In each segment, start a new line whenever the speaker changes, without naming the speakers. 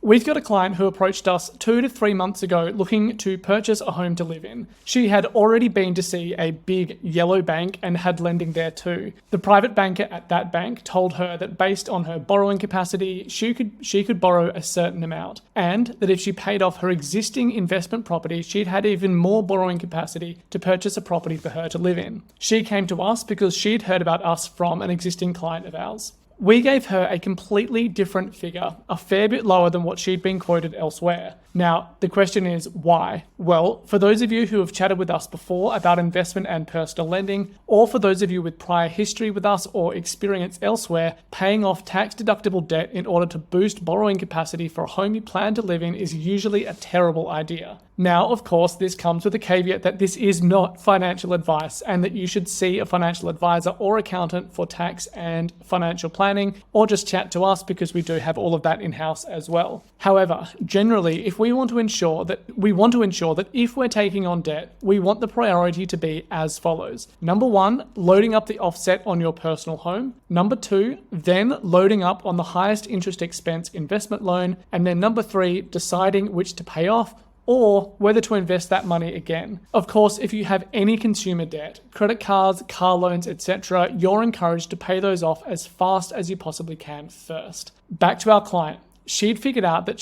We've got a client who approached us 2 to 3 months ago looking to purchase a home to live in. She had already been to see a big yellow bank and had lending there too. The private banker at that bank told her that based on her borrowing capacity, she could borrow a certain amount, and that if she paid off her existing investment property, she'd had even more borrowing capacity to purchase a property for her to live in. She came to us because she'd heard about us from an existing client of ours. We gave her a completely different figure, a fair bit lower than what she'd been quoted elsewhere. Now, the question is, why? Well, for those of you who have chatted with us before about investment and personal lending, or for those of you with prior history with us or experience elsewhere, paying off tax-deductible debt in order to boost borrowing capacity for a home you plan to live in is usually a terrible idea. Now, of course, this comes with a caveat that this is not financial advice and that you should see a financial advisor or accountant for tax and financial planning, or just chat to us because we do have all of that in-house as well. However, generally, if we want to ensure that if we're taking on debt, we want the priority to be as follows. Number 1, loading up the offset on your personal home. Number 2, then loading up on the highest interest expense investment loan. And then number 3, deciding which to pay off or whether to invest that money again. Of course, if you have any consumer debt, credit cards, car loans, etc., you're encouraged to pay those off as fast as you possibly can first. Back to our client. She'd figured out that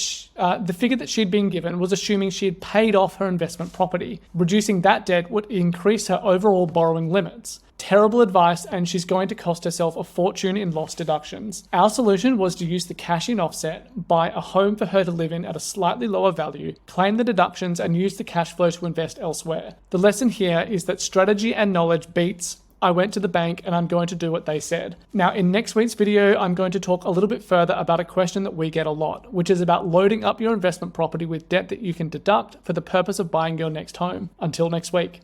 the figure that she'd been given was assuming she had paid off her investment property. Reducing that debt would increase her overall borrowing limits. Terrible advice, and she's going to cost herself a fortune in lost deductions. Our solution was to use the cash-in offset, buy a home for her to live in at a slightly lower value, claim the deductions, and use the cash flow to invest elsewhere. The lesson here is that strategy and knowledge beats I went to the bank and I'm going to do what they said. Now, in next week's video, I'm going to talk a little bit further about a question that we get a lot, which is about loading up your investment property with debt that you can deduct for the purpose of buying your next home. Until next week.